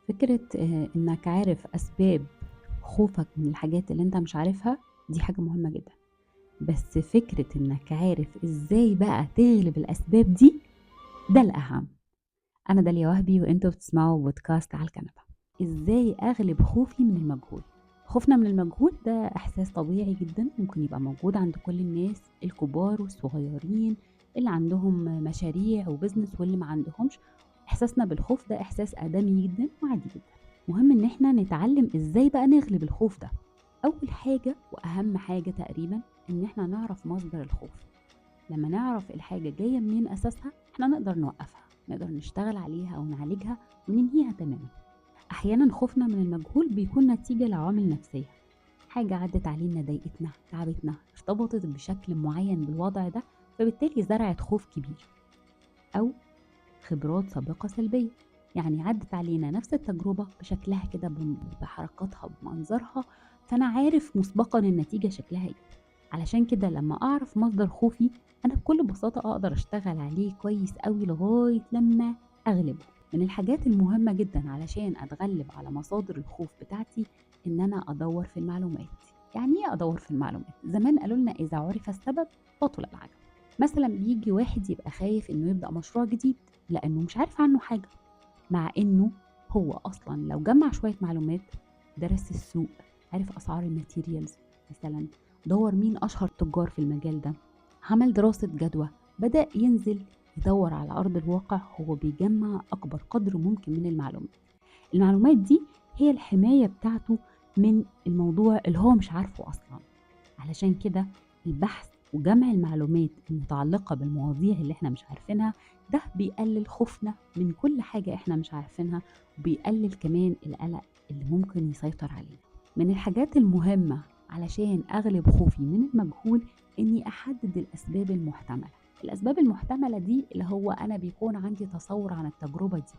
فكرة إنك عارف أسباب خوفك من الحاجات اللي أنت مش عارفها دي حاجة مهمة جدًا، بس فكرة إنك عارف إزاي بقى تغلب الأسباب دي ده الأهم. أنا داليا وهبي وأنتم بتسمعوا بودكاست على الكنبة. إزاي أغلب خوفي من المجهول؟ خوفنا من المجهول ده إحساس طبيعي جدًا، ممكن يبقى موجود عند كل الناس الكبار والصغيرين، اللي عندهم مشاريع وbusiness واللي ما عندهمش. إحساسنا بالخوف ده إحساس آدمي جدًا وعادي جدًا. مهم إن إحنا نتعلم إزاي بقى نغلب الخوف ده. أول حاجة وأهم حاجة تقريبًا إن إحنا نعرف مصدر الخوف. لما نعرف الحاجة جاية منين أساسها إحنا نقدر نوقفها، نقدر نشتغل عليها أو نعالجها وننهيها تماما. أحيانا خوفنا من المجهول بيكون نتيجة لعوامل نفسية، حاجة عدت علينا ضايقتنا تعبتنا ارتبطت بشكل معين بالوضع ده، فبالتالي زرعت خوف كبير. أو خبرات سابقة سلبية، يعني عدت علينا نفس التجربة بشكلها كده بحركاتها بمنظرها، فأنا عارف مسبقا النتيجة شكلها إيه. علشان كده لما أعرف مصدر خوفي أنا بكل بساطة أقدر أشتغل عليه كويس قوي لغاية لما أغلبه. من الحاجات المهمة جدا علشان أتغلب على مصادر الخوف بتاعتي إن أنا أدور في المعلومات. يعني إيه أدور في المعلومات؟ زمان قالوا لنا إذا عرف السبب بطل العجب. مثلا بيجي واحد يبقى خايف إنه يبدأ مشروع جديد لأنه مش عارف عنه حاجة، مع إنه هو أصلا لو جمع شوية معلومات، درس السوق، عرف أسعار الماتيريالز مثلا، دور مين أشهر تجار في المجال ده، عمل دراسة جدوى، بدأ ينزل يدور على أرض الواقع، هو بيجمع أكبر قدر ممكن من المعلومات. المعلومات دي هي الحماية بتاعته من الموضوع اللي هو مش عارفه أصلا. علشان كده البحث وجمع المعلومات المتعلقة بالمواضيع اللي احنا مش عارفينها ده بيقلل خوفنا من كل حاجة احنا مش عارفينها، وبيقلل كمان القلق اللي ممكن يسيطر علينا. من الحاجات المهمة علشان أغلب خوفي من المجهول إني أحدد الأسباب المحتملة. الأسباب المحتملة دي اللي هو أنا بيكون عندي تصور عن التجربة دي،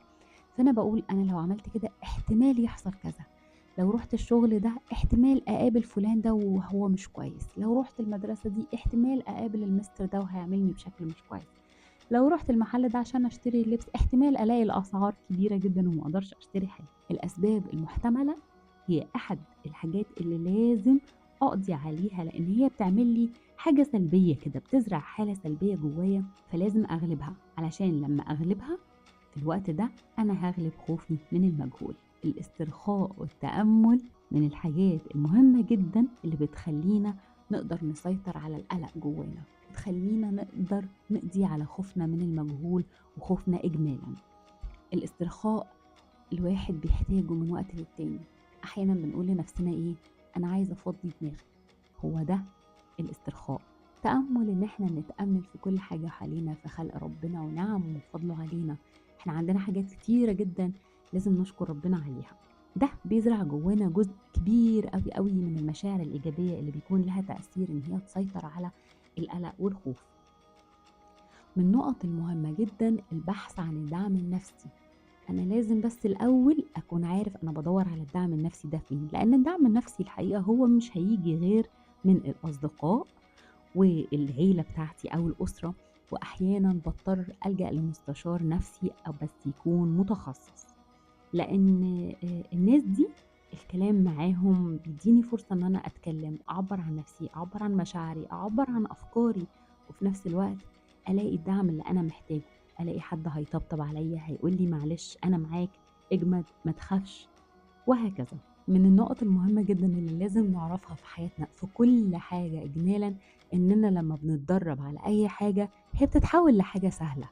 فأنا بقول أنا لو عملت كده احتمال يحصل كذا، لو رحت الشغل ده احتمال اقابل فلان ده وهو مش كويس، لو رحت المدرسة دي احتمال اقابل المستر ده وهيعملني بشكل مش كويس، لو رحت المحل ده عشان اشتري اللبس احتمال الاقي الاسعار كبيرة جدا وما اقدرش اشتري حاجة. الاسباب المحتملة هي احد الحاجات اللي لازم اقضي عليها، لان هي بتعمل لي حاجة سلبية كده، بتزرع حالة سلبية جوايا، فلازم اغلبها علشان لما اغلبها في الوقت ده أنا هاغلب خوفي من المجهول. الاسترخاء والتأمل من الحاجات المهمة جدا اللي بتخلينا نقدر نسيطر على القلق جوانا، بتخلينا نقدر نقضي على خوفنا من المجهول وخوفنا إجمالا. الاسترخاء الواحد بيحتاجه من وقت للتاني. أحيانا بنقول لنفسنا إيه؟ أنا عايزة أفضي دماغي. هو ده الاسترخاء. تأمل إن احنا نتأمل في كل حاجة حوالينا، في خلق ربنا ونعمه وفضله علينا. احنا عندنا حاجات كتيرة جدا لازم نشكر ربنا عليها. ده بيزرع جوانا جزء كبير قوي قوي من المشاعر الإيجابية اللي بيكون لها تأثير إن هي تسيطر على القلق والخوف. من النقط المهمة جدا البحث عن الدعم النفسي. أنا لازم بس الأول أكون عارف أنا بدور على الدعم النفسي ده فين، لأن الدعم النفسي الحقيقة هو مش هيجي غير من الأصدقاء والعيلة بتاعتي أو الأسرة، وأحيانا بضطر ألجأ لمستشار نفسي أو بس يكون متخصص، لأن الناس دي الكلام معاهم بيديني فرصة إن أنا أتكلم، أعبر عن نفسي، أعبر عن مشاعري، أعبر عن أفكاري، وفي نفس الوقت ألاقي الدعم اللي أنا محتاجه، ألاقي حد هيطبطب عليا هيقولي معلش أنا معاك، اجمد ما تخافش، وهكذا. من النقط المهمة جدا اللي لازم نعرفها في حياتنا في كل حاجة إجمالا إننا لما بنتدرب على أي حاجة هي بتتحول لحاجة سهلة.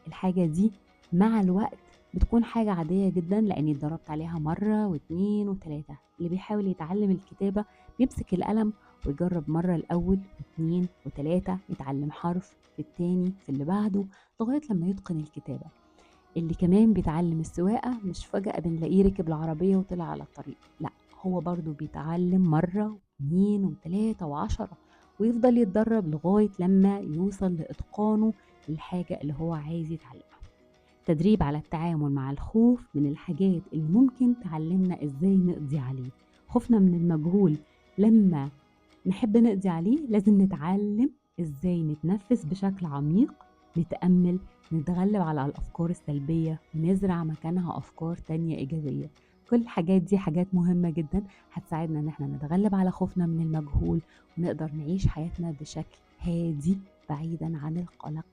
الحاجة دي مع الوقت بتكون حاجة عادية جدا لأني اتدربت عليها مرة واتنين وتلاتة. اللي بيحاول يتعلم الكتابة بيمسك القلم ويجرب مرة الأول واتنين وتلاتة، يتعلم حرف في التاني في اللي بعده لغاية لما يتقن الكتابة. اللي كمان بيتعلم السواقة مش فجأة بنلاقيه ركب العربية وطلع على الطريق، لا، هو برضو بيتعلم مرة واتنين وتلاتة وعشرة، ويفضل يتدرب لغاية لما يوصل لإتقانه للحاجة اللي هو عايز يتعلمها. تدريب على التعامل مع الخوف من الحاجات اللي ممكن تعلمنا ازاي نقضي عليه. خوفنا من المجهول لما نحب نقضي عليه لازم نتعلم ازاي نتنفس بشكل عميق، نتأمل، نتغلب على الأفكار السلبية ونزرع مكانها أفكار تانية إيجابية. كل الحاجات دي حاجات مهمة جدا هتساعدنا إن احنا نتغلب على خوفنا من المجهول، ونقدر نعيش حياتنا بشكل هادي بعيدا عن القلق